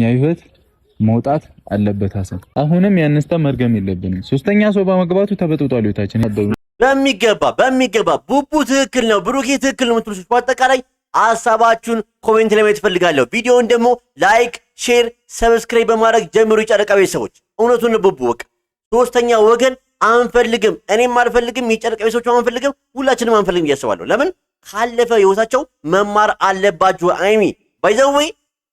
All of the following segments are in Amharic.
ህይወት መውጣት አለበት ሐሰን። አሁንም ያንስተ መርገም የለብንም። ሶስተኛ ሰው በመግባቱ ተበጥጧል ህይወታችን። በሚገባ ቡቡ ትክክል ነው፣ ብሩኬ ትክክል ነው የምትሉት በአጠቃላይ ሐሳባችሁን ኮሜንት ላይ ማየት ፈልጋለሁ። ቪዲዮውን ደግሞ ላይክ፣ ሼር፣ ሰብስክራይብ በማድረግ ጀምሩ። የጨረቃ ቤተሰቦች እውነቱን ቡቡ በቃ ሶስተኛ ወገን አንፈልግም። እኔም አልፈልግም፣ የጨረቃ ቤተሰቦች አንፈልግም፣ ሁላችንም አንፈልግም እያስባለሁ። ለምን ካለፈ ህይወታቸው መማር አለባችሁ። አይሚ ባይዘዌ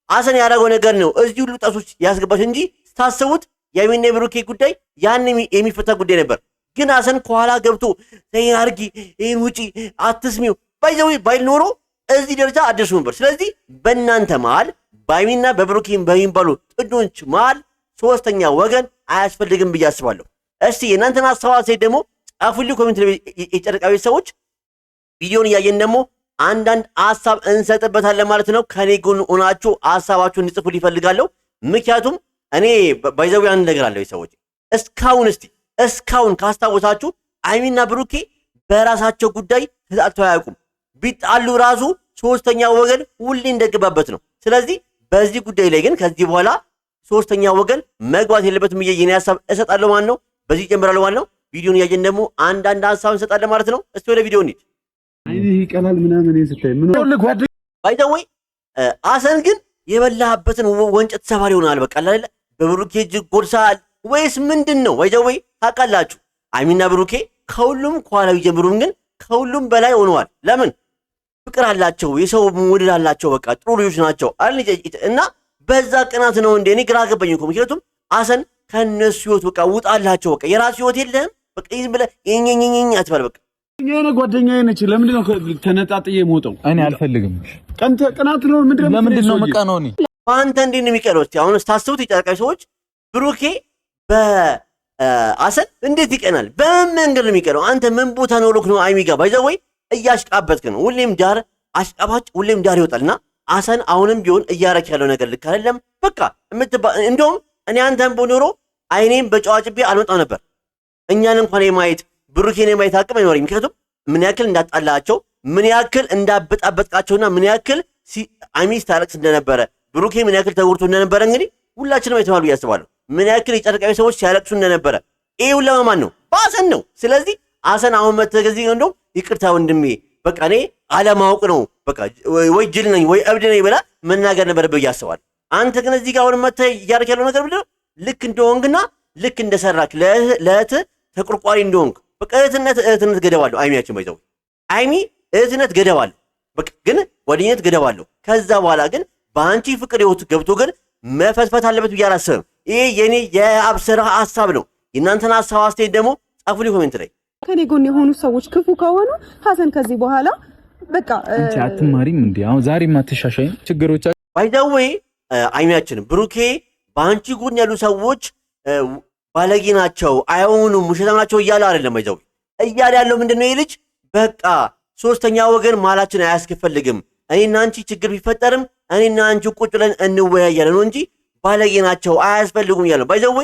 ሐሰን ያደረገው ነገር ነው እዚህ ሁሉ ጣሶች ያስገባሽ እንጂ ታስቡት የአይሚና የብሩኬ ጉዳይ ያን የሚፈታ ጉዳይ ነበር። ግን ሐሰን ከኋላ ገብቶ ይሄን አርጊ፣ ይሄን ውጪ፣ አትስሚው ባይዘዌ ባይል ኖሮ እዚህ ደረጃ አደረሱ ነበር። ስለዚህ በእናንተ መሃል በአይሚና በብሩኬ በሚባሉ ጥንዶች መሃል ሶስተኛ ወገን አያስፈልግም ብዬ አስባለሁ። እስቲ የእናንተን ሐሳብ ደግሞ ጻፉልኝ ኮሜንት ላይ። የጨረቃ ቤተሰቦች ቪዲዮን እያየን ደግሞ አንዳንድ ሐሳብ እንሰጥበታለን ማለት ነው። ከኔ ጎን ሆናችሁ ሐሳባችሁን እንጽፉልኝ ይፈልጋለሁ። ምክንያቱም እኔ ባይዘው ያን ነገር አለው ሰዎች እስካሁን ካስታወሳችሁ አይሚና ብሩኬ በራሳቸው ጉዳይ ተጣልተው አያውቁም። ቢጣሉ ራሱ ሶስተኛ ወገን ሁሌ እንደገባበት ነው። ስለዚህ በዚህ ጉዳይ ላይ ግን ከዚህ በኋላ ሶስተኛ ወገን መግባት የለበትም። የኔ ሐሳብ እሰጣለሁ ማለት ነው። በዚህ ጀምራለሁ ማለት ነው። ቪዲዮን እያየን ደግሞ አንዳንድ ሐሳብ እንሰጣለን ማለት ነው። እስቲ ወደ ቪዲዮ እንሂድ። አይኔ ይቀላል ምናምን ስታይ ምን ነው ለጓደኛ ባይዘው ሐሰን ግን የበላህበትን ወንጨት ሰባሪ ሆናል። በቃ አይደል በብሩኬ እጅ ጎርሳል ወይስ ምንድነው? ባይዘው ታውቃላችሁ አይሚና ብሩኬ ከሁሉም ኳላዊ ጀምሩም ግን ከሁሉም በላይ ሆነዋል። ለምን ፍቅር አላቸው፣ የሰው ሙድል አላቸው። በቃ ጥሩ ልጆች ናቸው እና በዛ ቅናት ነው እንዴ? እኔ ግራ ገባኝ እኮ ምክንያቱም ሐሰን ከነሱ ህይወት በቃ ውጣላቸው። በቃ የራሱ ህይወት የለህም። በቃ ይዝም ብለህ እኛኛኛኛ አትበል። በቃ የኔ ጓደኛዬ ነች። ለምንድን ነው ተነጣጥዬ የምወጣው? እኔ አልፈልግም። ቅናት ነው። ለምንድን ነው መቃነው? እኔ አንተ እንዴት ነው የሚቀረው? እስቲ አሁን ስታስቡት የጨረቃ ሰዎች ብሩኬ በሐሰን እንዴት ይቀናል? በምን መንገድ ነው የሚቀረው? አንተ ምን ቦታ ነው ልክ ነው አይሚ ጋር ባይዘው እያሽቃበትክ ነው። ሁሌም ዳር አሽቃባጭ፣ ሁሌም ዳር ይወጣልና ሐሰን አሁንም ቢሆን እያረክ ያለው ነገር ልክ አይደለም። በቃ እንደውም እኔ አንተን በኖሮ አይኔም በጨዋጭቤ አልመጣም ነበር። እኛን እንኳን የማየት ብሩኬን የማየት አቅም አይኖርም። ምክንያቱም ምን ያክል እንዳጣላቸው፣ ምን ያክል እንዳበጣበጥቃቸውና ምን ያክል አይሚ ስታለቅስ እንደነበረ፣ ብሩኬ ምን ያክል ተጎድቶ እንደነበረ እንግዲህ ሁላችንም አይተናል ብዬ አስባለሁ። ምን ያክል የጨረቃ ሰዎች ሲያለቅሱ እንደነበረ ይሄው ለማን ነው? በሐሰን ነው። ስለዚህ ሐሰን አሁን መተገዚ እንደው ይቅርታ ወንድሜ በቃ እኔ አለማወቅ ነው በቃ ወይ ጅል ነኝ ወይ እብድ ነኝ ብላ መናገር ነበረብህ ብዬ አስባለሁ። አንተ ግን እዚህ ጋር አሁን መተህ እያደረክ ያለው ነገር ምንድን ነው? ልክ እንደሆንክና ልክ እንደሰራክ ለእህትህ ተቆርቋሪ እንደሆንክ በቃ እህትነት ገደብ አለው። አይሚያችን ባይዘው አይሚ እህትነት ገደብ አለው። በቃ ግን ጓደኝነት ገደብ አለው። ከዛ በኋላ ግን በአንቺ ፍቅር ህይወት ገብቶ ግን መፈትፈት አለበት ብዬ አላስብም። ይሄ የኔ የአብስራ ሐሳብ ነው። የእናንተን ሐሳብ አስተያየት ደግሞ ጻፉልኝ ኮሜንት ላይ። ከኔ ጎን የሆኑ ሰዎች ክፉ ከሆኑ ሐሰን ከዚህ በኋላ በቃ አንቺ አትማሪም እንዴ? አሁን ዛሬም አትሻሻይም? ችግሮች ባይዘው አይሚያችን ብሩኬ በአንቺ ጎን ያሉ ሰዎች ባለጌ ናቸው፣ አይሆኑም፣ ውሸታም ናቸው እያለ አይደለም። ባይዘው እያለ ያለው ምንድነው? ይሄ ልጅ በቃ ሶስተኛ ወገን ማላችን አያስፈልግም። እኔና አንቺ ችግር ቢፈጠርም እኔና አንቺ ቁጭ ብለን እንወያያለን ነው እንጂ ባለጌ ናቸው አያስፈልጉም እያለ ባይዘው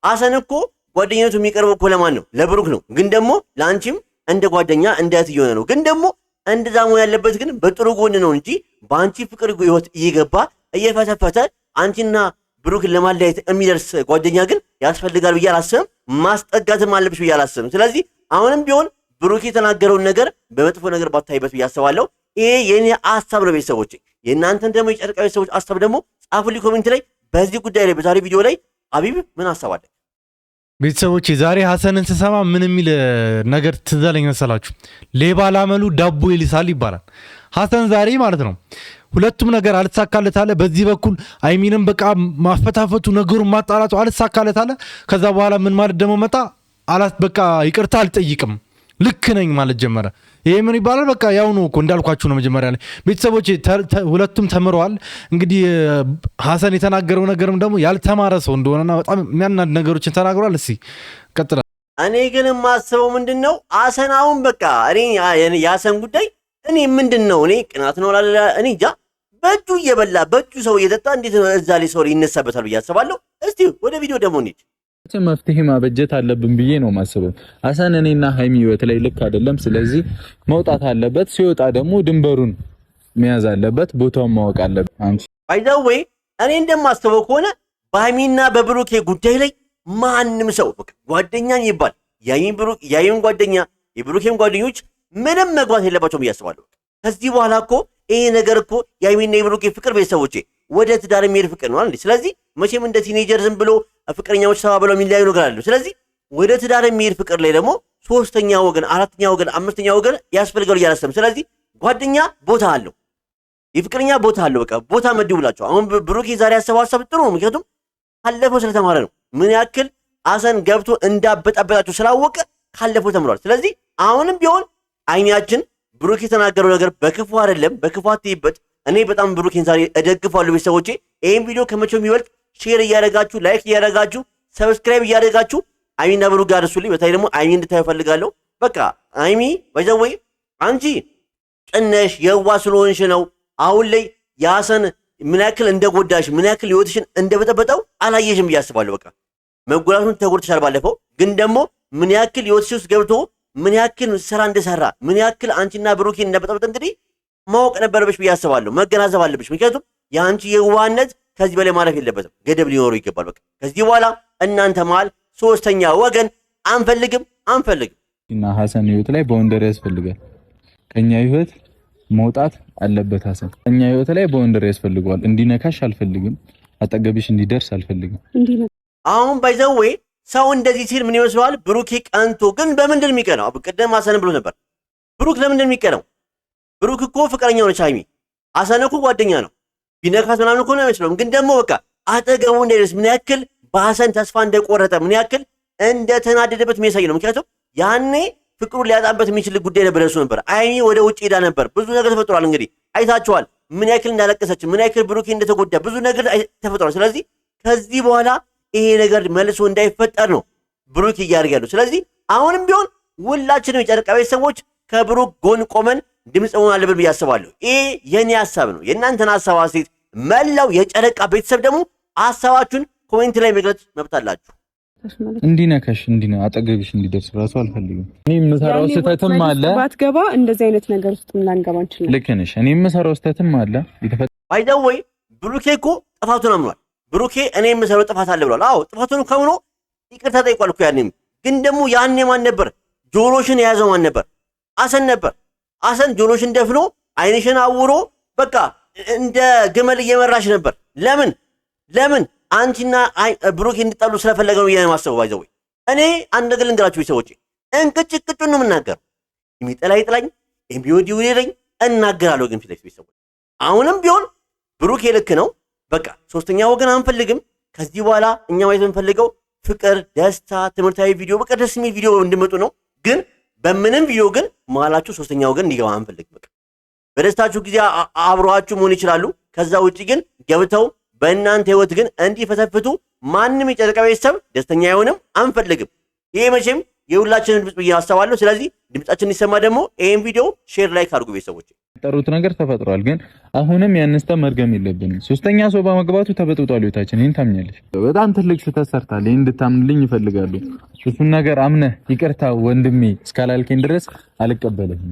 ሐሰን እኮ ጓደኝነቱ የሚቀርበው እኮ ለማን ነው? ለብሩክ ነው። ግን ደግሞ ለአንቺም እንደ ጓደኛ እንደ እህት እየሆነ ነው። ግን ደግሞ እንደዛ መሆን ያለበት ግን በጥሩ ጎን ነው እንጂ በአንቺ ፍቅር ህይወት እየገባ እየፈተፈተ አንቺና ብሩክን ለማለያየት የሚደርስ ጓደኛ ግን ያስፈልጋል ብዬ አላስብም። ማስጠጋትም አለብሽ ብዬ አላስብም። ስለዚህ አሁንም ቢሆን ብሩክ የተናገረውን ነገር በመጥፎ ነገር ባታይበት ብዬ አስባለሁ። ይሄ የኔ ሐሳብ ነው። ቤተሰቦች የእናንተን ደግሞ የጨረቃ ቤተሰቦች ሐሳብ ደግሞ ጻፉልኝ ኮሜንት ላይ። በዚህ ጉዳይ ላይ በዛሬ ቪዲዮ ላይ አቢብ ምን ሐሳብ አለ? ቤተሰቦች ዛሬ ሐሰንን ስሰማ ምን የሚል ነገር ትዝ አለኝ መሰላችሁ? ሌባ ላመሉ ዳቦ ይልሳል ይባላል። ሐሰን ዛሬ ማለት ነው ሁለቱም ነገር አልተሳካለት አለ። በዚህ በኩል አይሚንም በቃ ማፈታፈቱ ነገሩን ማጣራቱ አልተሳካለት አለ። ከዛ በኋላ ምን ማለት ደግሞ መጣ አላት። በቃ ይቅርታ አልጠይቅም ልክ ነኝ ማለት ጀመረ። ይሄ ምን ይባላል? በቃ ያው ነው እኮ እንዳልኳችሁ ነው መጀመሪያ ላይ። ቤተሰቦች ሁለቱም ተምረዋል። እንግዲህ ሐሰን የተናገረው ነገርም ደግሞ ያልተማረ ሰው እንደሆነና በጣም የሚያናድ ነገሮችን ተናግሯል። እስኪ ቀጥላ። እኔ ግን የማስበው ምንድነው ሐሰን አሁን በቃ እኔ የሐሰን ጉዳይ እኔ ምንድነው እኔ ቅናት ነው ላለ እኔ እንጃ። በእጁ እየበላ በእጁ ሰው እየጠጣ እንዴት ነው እዛ ላይ ሰው ይነሳበታል ብዬ አስባለሁ። እስቲ ወደ ቪዲዮ ደግሞ እንሂድ። መፍትሄ ማበጀት አለብን ብዬ ነው ማስበው። ሐሰን እኔና ሃይሚ ህይወት ላይ ልክ አይደለም። ስለዚህ መውጣት አለበት። ሲወጣ ደግሞ ድንበሩን መያዝ አለበት፣ ቦታውን ማወቅ አለበት። አንቺ ባይዘው እኔ እንደማስበው ከሆነ በሃይሚና በብሩኬ ጉዳይ ላይ ማንም ሰው በቃ ጓደኛን ይባል የሃይሚን ጓደኛ የብሩኬን ጓደኞች ምንም መግባት የለባቸውም እያስባለሁ። ከዚህ በኋላ እኮ ይሄ ነገር እኮ የሃይሚና የብሩኬ ፍቅር ቤተሰቦቼ ወደ ትዳር የሚሄድ ፍቅር ነው አይደል? ስለዚህ መቼም እንደ ቲኔጀር ዝም ብሎ ፍቅረኛዎች ተባብለው የሚለያዩ ነገር አለ። ስለዚህ ወደ ትዳር የሚሄድ ፍቅር ላይ ደግሞ ሶስተኛ ወገን፣ አራተኛ ወገን፣ አምስተኛ ወገን ያስፈልጋል እያላሰብን ስለዚህ ጓደኛ ቦታ አለው፣ የፍቅረኛ ቦታ አለው። በቃ ቦታ መድቡላቸው። አሁን ብሩኬ ዛሬ ያሰበው ሀሳብ ጥሩ ነው፣ ምክንያቱም ካለፈው ስለተማረ ነው። ምን ያክል ሀሰን ገብቶ እንዳበጣበጣቸው ስላወቀ ካለፈው ተምሯል። ስለዚህ አሁንም ቢሆን አይናችን ብሩኬ የተናገረው ነገር በክፉ አይደለም፣ በክፉ አትይበት። እኔ በጣም ብሩኬን ዛሬ እደግፋለሁ። ቤተሰቦቼ ይህን ቪዲዮ ከመቼውም ይበልጥ ሼር እያደረጋችሁ ላይክ እያደረጋችሁ ሰብስክራይብ እያደረጋችሁ አይሚና ብሩክ ጋር እሱልኝ። በተለይ ደግሞ አይሚ እንድታዩ ፈልጋለሁ። በቃ አይሚ በዘወይ አንቺ ጥነሽ የዋ ስለሆንሽ ነው አሁን ላይ የሀሰን ምን ያክል እንደጎዳሽ ምን ያክል ህይወትሽን እንደበጠበጠው አላየሽም ብዬ አስባለሁ። በቃ መጎዳቱን ተጎድተሻል ባለፈው፣ ግን ደግሞ ምን ያክል ህይወትሽ ውስጥ ገብቶ ምን ያክል ስራ እንደሰራ ምን ያክል አንቺና ብሩኬን እንደበጠበጠ እንግዲህ ማወቅ ነበረብሽ ብዬ አስባለሁ። መገናዘብ አለብሽ። ምክንያቱም የአንቺ የዋህነት ከዚህ በላይ ማለፍ የለበትም፣ ገደብ ሊኖረው ይገባል። በቃ ከዚህ በኋላ እናንተ መሀል ሶስተኛ ወገን አንፈልግም። እና ሀሰን ህይወት ላይ ባውንደሪ ያስፈልጋል። ከኛ ህይወት መውጣት አለበት ሀሰን። ከኛ ህይወት ላይ ባውንደሪ ያስፈልገዋል። እንዲነካሽ አልፈልግም፣ አጠገብሽ እንዲደርስ አልፈልግም። አሁን ባይዘዌ ሰው እንደዚህ ሲል ምን ይመስለዋል? ብሩኬ ቀንቶ ግን በምንድን የሚቀናው? ቅድም ሀሰን ብሎ ነበር። ብሩክ ለምንድን የሚቀናው? ብሩክ እኮ ፍቅረኛው ነች ሃይሚ። ሀሰን እኮ ጓደኛ ነው። ቢነካት ምናምን እኮ ነው አይመስለውም። ግን ደግሞ በቃ አጠገቡ እንዳይደርስ ምን ያክል በሀሰን ተስፋ እንደቆረጠ ምን ያክል እንደተናደደበት የሚያሳይ ነው። ምክንያቱም ያኔ ፍቅሩን ሊያጣበት የሚችል ጉዳይ ነበር እሱ ነበር። ሃይሚ ወደ ውጭ ሄዳ ነበር። ብዙ ነገር ተፈጥሯል። እንግዲህ አይታችኋል፣ ምን ያክል እንዳለቀሰች፣ ምን ያክል ብሩኬ እንደተጎዳ ብዙ ነገር ተፈጥሯል። ስለዚህ ከዚህ በኋላ ይሄ ነገር መልሶ እንዳይፈጠር ነው ብሩክ እያደረገ ያለው። ስለዚህ አሁንም ቢሆን ሁላችንም የጨረቃ ቤተሰቦች ከብሩክ ጎን ቆመን ድምፅ መሆን አለብን ብዬ አስባለሁ። ይሄ የኔ ሀሳብ ነው። የእናንተን ሀሳብ አስተያየት መላው የጨረቃ ቤተሰብ ደግሞ ሀሳባችሁን ኮሜንት ላይ መግለጽ መብት አላችሁ። እንዲነካሽ አጠገብሽ እንዲደርስ ራሱ አልፈልግም። እኔ የምሰራው ስህተትም አለ። ባትገባ እንደዚህ አይነት ነገር ውስጥ ላንገባ እንችላለን። ልክ ነሽ። እኔ የምሰራው ስህተትም አለ። ባይዘወይ ብሩኬ እኮ ጥፋቱን አምኗል። ብሩኬ እኔ የምሰራው ጥፋት አለ ብሏል። አዎ ጥፋቱን ከምኖ ይቅርታ ጠይቋል እኮ ያኔም። ግን ደግሞ ያኔ ማን ነበር ጆሮሽን የያዘው? ማን ነበር? ሀሰን ነበር። ሀሰን ጆሮሽን ደፍኖ አይንሽን አውሮ በቃ እንደ ግመል እየመራሽ ነበር። ለምን አንቺና ብሩኬ እንድጣሉ ስለፈለገ ነው የማሰበው። ባይዘው እኔ አንድ ነገር ልንገራችሁ ሰዎች፣ እንቅጭቅጩን ነው የምናገረው። የሚጠላ ይጥላኝ፣ የሚወድ ይውደደኝ እናገራለሁ። ግን ፊት ለፊት ሰዎች አሁንም ቢሆን ብሩኬ ልክ ነው። በቃ ሶስተኛ ወገን አንፈልግም። ከዚህ በኋላ እኛ ማየት የምንፈልገው ፍቅር፣ ደስታ፣ ትምህርታዊ ቪዲዮ በቃ ደስ የሚል ቪዲዮ እንድመጡ ነው። ግን በምንም ቪዲዮ ግን መሀላችሁ ሶስተኛ ወገን እንዲገባ አንፈልግም። በቃ በደስታችሁ ጊዜ አብረዋችሁ መሆን ይችላሉ። ከዛ ውጪ ግን ገብተው በእናንተ ህይወት ግን እንዲፈተፍቱ ማንም የጨረቃ ቤተሰብ ደስተኛ አይሆንም፣ አንፈልግም። ይሄ መቼም የሁላችንን ድምጽ ብዬ አስባለሁ። ስለዚህ ድምጻችን እንዲሰማ ደግሞ ይሄን ቪዲዮ ሼር ላይክ አድርጉ ቤተሰቦች። ጠሩት ነገር ተፈጥሯል፣ ግን አሁንም ያንስተ መርገም የለብንም። ሶስተኛ ሰው በመግባቱ ተበጥብጧል ህይወታችን። ይሄን ታምኛለሽ? በጣም ትልቅ ስህተት ሰርታል። ይሄን እንድታምንልኝ ይፈልጋሉ። እሱን ነገር አምነህ ይቅርታ ወንድሜ እስካላልከኝ ድረስ አልቀበልም።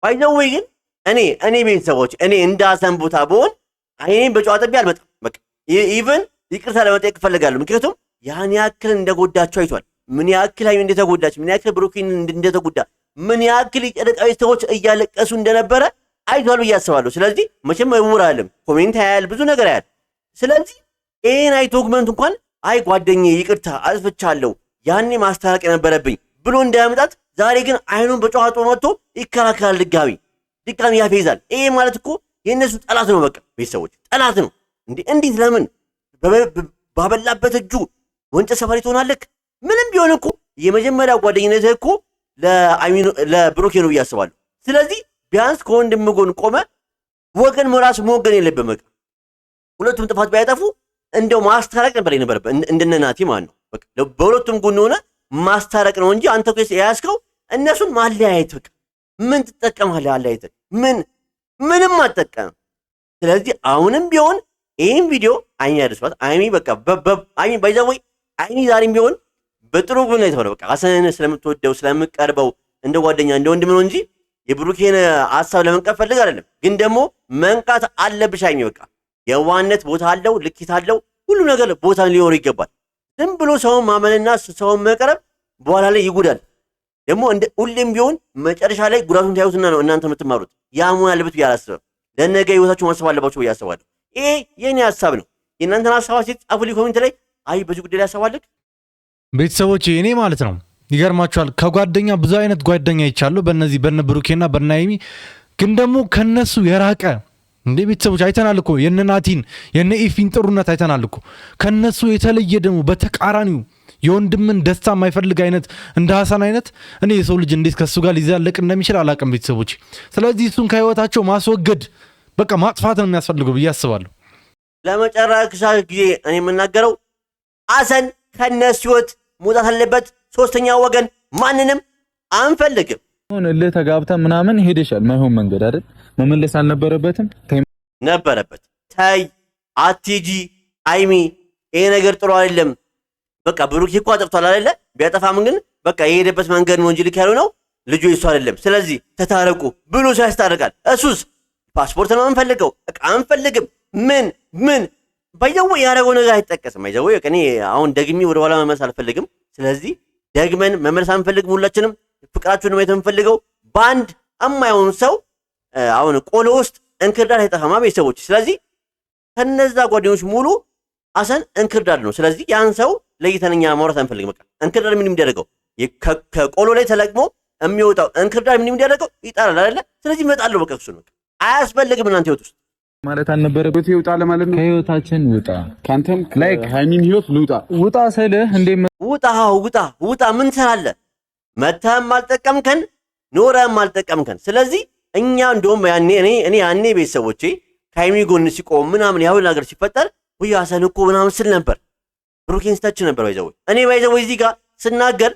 ባይዘው ግን እኔ ቤተሰቦች እኔ እንደ ሀሰን ቦታ ብሆን አይኔን በጨዋ ጠቢ አልመጣም። በቃ ኢቭን ይቅርታ ለመጠየቅ እፈልጋለሁ። ምክንያቱም ያን ያክል እንደጎዳቸው አይቷል። ምን ያክል ሃይሚ እንደተጎዳች፣ ምን ያክል ብሩኬን እንደተጎዳ፣ ምን ያክል የጨረቃ ቤተሰቦች እያለቀሱ እንደነበረ አይቷል ብዬ አስባለሁ። ስለዚህ መቼም እውር አይደለም፣ ኮሜንት ያያል፣ ብዙ ነገር ያያል። ስለዚህ ይሄን አይቶ ግመንት እንኳን አይ ጓደኛዬ ይቅርታ አጥፍቻለሁ ያኔ ማስታረቅ የነበረብኝ ብሎ እንዳያመጣት ዛሬ ግን አይኑን በጨዋጦ መጥቶ ይከራከራል። ድጋሚ ያፌዛል። ይሄ ማለት እኮ የእነሱ ጠላት ነው። በቃ ቤተሰቦች ጠላት ነው። እንዴት ለምን ባበላበት እጁ ወንጨት ሰፋሪ ትሆናለህ? ምንም ቢሆን እኮ የመጀመሪያ ጓደኝነትህ እኮ ለብሩኬ ነው ብዬ አስባለሁ። ስለዚህ ቢያንስ ከወንድም ጎን ቆመ ወገን መራስ መወገን የለብህም። በቃ ሁለቱም ጥፋት ባያጠፉ እንደው ማስታረቅ ነበር የነበረብህ እንደነ ናቲ ማለት ነው። በቃ በሁለቱም ጎን ሆነ ማስታረቅ ነው እንጂ አንተ እኮ የያዝከው እነሱን ማለያየት። በቃ ምን ትጠቀማለህ? አለያየት ምንም አትጠቀምም። ስለዚህ አሁንም ቢሆን ይህን ቪዲዮ አይኒ ያደርሷት። አይኒ በቃ አይኒ ባይዘወይ አይኒ ዛሬም ቢሆን በጥሩ ጎን ላይ ተፈረው በቃ ሀሰንን ስለምትወደው ስለምትቀርበው እንደ ጓደኛ እንደ ወንድም ነው እንጂ የብሩኬን ሀሳብ ለመንቀፍ ፈልግ አይደለም። ግን ደግሞ መንቃት አለብሽ አይኒ። በቃ የዋህነት ቦታ አለው፣ ልኬት አለው፣ ሁሉ ነገር ቦታ ሊኖር ይገባል። ዝም ብሎ ሰውን ማመንና ሰውን መቅረብ በኋላ ላይ ይጉዳል። ደግሞ እንደ ሁሌም ቢሆን መጨረሻ ላይ ጉዳቱን ታዩትና ነው እናንተ የምትማሩት። ያ መሆን አለበት ብዬ አላስብም። ለነገ ህይወታችሁ ማሰብ አለባችሁ ብዬ አስባለሁ። ይሄ የኔ ሀሳብ ነው። የእናንተን ሀሳብ ጻፉልኝ ኮሜንት ላይ። አይ በዚህ ጉዳይ ላይ ያሰባልክ ቤተሰቦች እኔ ማለት ነው ይገርማችኋል። ከጓደኛ ብዙ አይነት ጓደኛ ይቻለሁ በእነዚህ በነ ብሩኬና በነ ሃይሚ ግን ደግሞ ከነሱ የራቀ እንዴ ቤተሰቦች አይተናል እኮ የነ ናቲን የነ ኢፊን ጥሩነት አይተናል እኮ። ከነሱ የተለየ ደግሞ በተቃራኒው የወንድምን ደስታ የማይፈልግ አይነት እንደ ሐሰን አይነት እኔ የሰው ልጅ እንዴት ከሱ ጋር ሊዛለቅ እንደሚችል አላውቅም ቤተሰቦች። ስለዚህ እሱን ከህይወታቸው ማስወገድ በቃ ማጥፋት ነው የሚያስፈልገው ብዬ አስባለሁ። ለመጨረሻ ጊዜ እኔ የምናገረው ሐሰን ከነሱ ህይወት መውጣት አለበት። ሶስተኛ ወገን ማንንም አንፈልግም። አሁን እልህ ተጋብተን ምናምን ሄደሻል ማይሆን መንገድ አይደል? መመለስ አልነበረበትም? ነበረበት። ተይ አትጂ ሃይሚ፣ ይሄ ነገር ጥሩ አይደለም። በቃ ብሩክ እኮ አጥፍቷል አይደለ? ቢያጠፋም ግን በቃ የሄደበት መንገድ ነው እንጂ ልክ ያለው ነው ልጁ እሱ አይደለም። ስለዚህ ተታረቁ ብሎ ያስታርቃል። እሱስ ፓስፖርት ነው አንፈልገው፣ በቃ አንፈልግም። ምን ባይዘው ያረገው ነገር አይጠቀስም። ባይዘው እኔ አሁን ደግሜ ወደ ኋላ መመለስ አልፈልግም። ስለዚህ ደግመን መመለስ አንፈልግም። ሁላችንም ፍቅራችሁን ነው የምንፈልገው። ባንድ እማይሆን ሰው አሁን ቆሎ ውስጥ እንክርዳድ አይጠፋማ ቤተሰቦች። ስለዚህ ከነዛ ጓደኞች ሙሉ ሐሰን እንክርዳድ ነው። ስለዚህ ያን ሰው ለይተንኛ ማውራት አንፈልግም። በቃ እንክርዳድ ምን የሚደረገው ከቆሎ ላይ ተለቅሞ የሚወጣው እንክርዳድ ምን የሚደረገው ይጣላል አይደለ? ስለዚህ እመጣለሁ በቃ እሱ ነው አያስፈልግም። እናንተ ህይወት ውስጥ ማለት አልነበረበት ይውጣ ለማለት ነው። ከህይወታችን ውጣ። ካንተም ሃይሚን ህይወት ውጣ ስልህ እንዴ ውጣ ምን ትላለህ? መተህም አልጠቀምከን ኖረህም አልጠቀምከን። ስለዚህ እኛ እንደውም ያኔ ቤተሰቦቼ ከሃይሚ ጎን ሲቆም ምናምን ያው ነገር ሲፈጠር ወይ ሐሰን እኮ ምናምን ስል ነበር። ብሩኬን ስታች ነበር ባይዘው። እኔ ባይዘው እዚህ ጋር ስናገር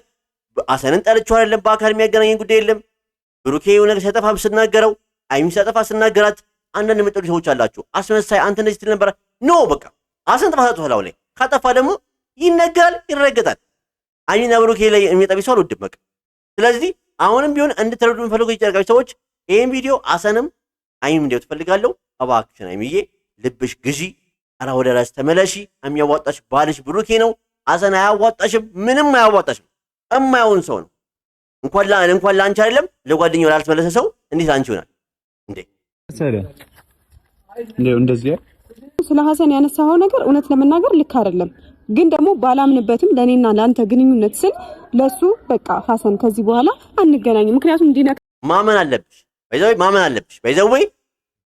ሐሰንን ጠርቼው አይደለም፣ በአካል የሚያገናኘን ጉዳይ የለም። ብሩኬ የሆነ ነገር ሲያጠፋም ስናገረው፣ ሃይሚ ሲያጠፋ ስናገራት አንዳንድ የመጠሉ ሰዎች አላችሁ። አስመሳይ አንተ እንደዚህ ስትል ነበር። ኖ በቃ ሐሰን ጥፋት አጥቷል። ላይ ካጠፋ ደግሞ ይነገራል፣ ይረገጣል። ሃይሚና ብሩኬ ላይ የሚጠቢ ሰው አልወድም በቃ። ስለዚህ አሁንም ቢሆን እንድትረዱ የምፈልገው የጨረቃዎች ሰዎች ይሄን ቪዲዮ ሐሰንም ሃይሚም እንዲያው ትፈልጋለሁ። እባክሽን ሃይሚዬ ልብሽ ግዢ፣ ኧረ ወደ ራስ ተመለሺ። የሚያዋጣሽ ባልሽ ብሩኬ ነው። ሐሰን አያዋጣሽም፣ ምንም አያዋጣሽም። እማይሆን ሰው ነው። እንኳን ላንቺ አይደለም ለጓደኛው ላልተመለሰ ሰው እንዴት ላንቺ ይሆናል እንዴ? እንደዚህ ስለ ሐሰን ያነሳው ነገር እውነት ለመናገር ልክ አይደለም። ግን ደግሞ ባላምንበትም ለኔና ላንተ ግንኙነት ስል ለሱ በቃ ሐሰን ከዚህ በኋላ አንገናኝም። ምክንያቱም እንዲነካ ማመን አለብሽ። ባይዘው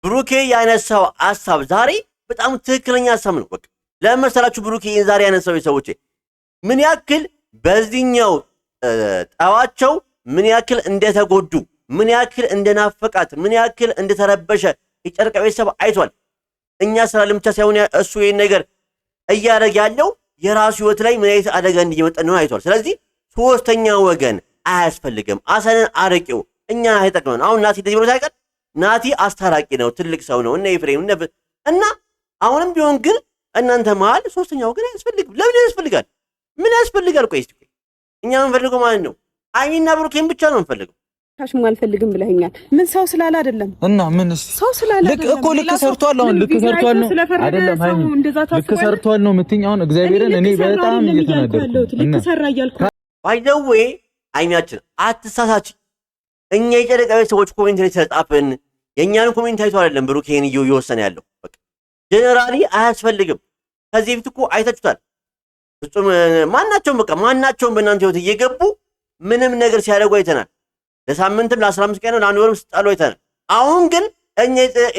ብሩኬ ያነሳው ሐሳብ ዛሬ በጣም ትክክለኛ ሐሳብ ነው። በቃ ለመሰላችሁ ብሩኬ ዛሬ ያነሳው ሰዎች ምን ያክል በዚህኛው ጠዋቸው ምን ያክል እንደተጎዱ፣ ምን ያክል እንደናፈቃት፣ ምን ያክል እንደተረበሸ የጨረቃ ቤተሰብ አይቷል። እኛ ስራ ለምቻ ሳይሆን እሱ ይሄን ነገር እያደረገ ያለው የራሱ ህይወት ላይ ምን አይነት አደጋ እየመጣ ነው አይቷል። ስለዚህ ሶስተኛ ወገን አያስፈልግም። ሐሰንን አርቂው፣ እኛ አይጠቅመን። አሁን ናቲ እንደዚህ ብሎ ሳይቀር ናቲ አስታራቂ ነው፣ ትልቅ ሰው ነው። እና ኤፍሬም እና አሁንም ቢሆን ግን እናንተ መሀል ሶስተኛ ወገን አያስፈልግም። ለምን ያስፈልጋል? ምን ያስፈልጋል? ቆይ እስቲ እኛ የምንፈልገው ማለት ነው ሃይሚና ብሩኬን ብቻ ነው የምንፈልገው። ታሽሙ አልፈልግም ብለኸኛል። ምን ሰው ስላለ አይደለም እና ምን ሰው ስላለ አይደለም እኮ ልክ ሰርቷል። አሁን ልክ ሰርቷል ነው አይደለም? ሃይሚ ልክ ሰርቷል ነው የምትይኝ? አሁን እግዚአብሔርን እኔ በጣም እየተናደድኩ ልክ ሰራ እያልኩ ባይዘዌ ሃይሚያችን አትሳሳች። እኛ የጨረቃ ሰዎች ኮሜንት ላይ ተጻፈን የኛን ኮሜንት አይቶ አይደለም ብሩኬን እየወሰነ ያለው። በቃ ጀነራሊ አያስፈልግም። ከዚህ በፊት እኮ አይታችሁታል። ፍጹም ማናቸውም በእናንተ ህይወት እየገቡ ምንም ነገር ሲያደርጉ አይተናል። ለሳምንትም ለ15 ቀን ለአንድ ወርም ሲጣሉ አይተናል። አሁን ግን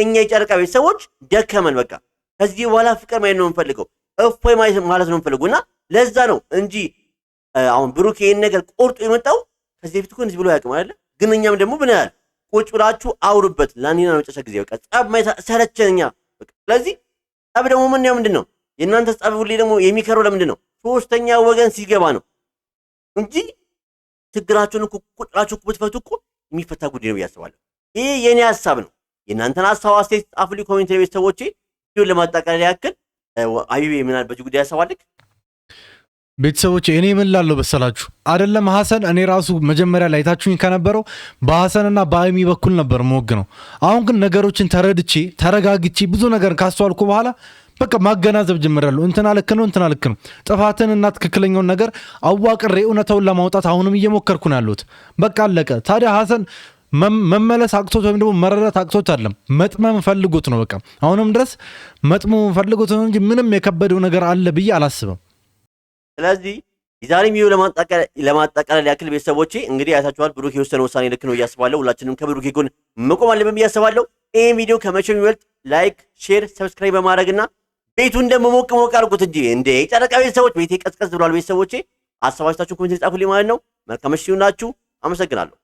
እኛ የጨረቃ ቤተሰቦች ደከመን። በቃ ከዚህ በኋላ ፍቅር ማየት ነው የምንፈልገው፣ እፎይ ማለት ነው የምንፈልገው። እና ለዛ ነው እንጂ አሁን ብሩክ ይሄን ነገር ቆርጦ የመጣው ከዚህ በፊት እኮ እንደዚህ ብሎ ያውቅም አይደለ? ግን እኛም ደግሞ ብናል ቁጭ ብላችሁ አውሩበት ለአንዴና ለመጨረሻ ጊዜ። በቃ ጸብ ሰለቸን እኛ በቃ። ስለዚህ ጸብ ደግሞ ምንድን ነው የእናንተ ጸብ ሁሌ ደግሞ የሚከረው ለምንድን ነው? ሶስተኛ ወገን ሲገባ ነው እንጂ ችግራችሁን እኮ ቁጥራችሁ ብትፈቱ እኮ የሚፈታ ጉዳይ ነው ብዬ አስባለሁ። ይሄ የኔ ሐሳብ ነው። የእናንተን ሐሳብ አስተያየት ጻፉልኝ ኮሜንት ላይ ቤተሰቦቼ። ቪዲዮን ለማጠቃለል ያክል አቢቤ ምን አለ በዚህ ጉዳይ ያሰባልክ? ቤተሰቦች እኔ ምን ላለው በሰላችሁ አይደለም ሐሰን እኔ ራሱ መጀመሪያ ላይ ታችሁኝ ከነበረው በሐሰንና በአይሚ በኩል ነበር ሞግ ነው። አሁን ግን ነገሮችን ተረድቼ ተረጋግቼ ብዙ ነገር ካስተዋልኩ በኋላ በቃ ማገናዘብ ጀምራለሁ። እንትና ልክ ነው ጥፋትን እና ትክክለኛውን ነገር አዋቅሬ እውነታውን ለማውጣት አሁንም እየሞከርኩ ነው ያለሁት። በቃ አለቀ። ታዲያ ሐሰን መመለስ አቅቶት ወይም ደግሞ መረዳት አቅቶት አይደለም መጥመም ፈልጎት ነው። በቃ አሁንም ድረስ መጥመም ፈልጎት ነው እንጂ ምንም የከበደው ነገር አለ ብዬ አላስብም። ስለዚህ የዛሬ ቪዲዮ ለማጠቃለል ያክል ቤተሰቦቼ እንግዲህ አይታችኋል። ብሩክ የወሰነ ውሳኔ ልክ ነው እያስባለሁ። ሁላችንም ከብሩክ ጎን መቆም አለብን ብዬ አስባለሁ። ይሄን ቪዲዮ ከመቼም ይበልጥ ላይክ፣ ሼር፣ ሰብስክራይብ በማድረግና ቤቱን ደግሞ ሞቅ ሞቅ አድርጉት እንጂ እንደ ጨረቃ ቤተሰቦች ቤቴ ቀዝቀዝ ብሏል። ቤተሰቦቼ አስተዋሽታችሁ ኮሜንት ጻፉልኝ ማለት ነው። መልካም ምሽት ይሁንላችሁ። አመሰግናለሁ።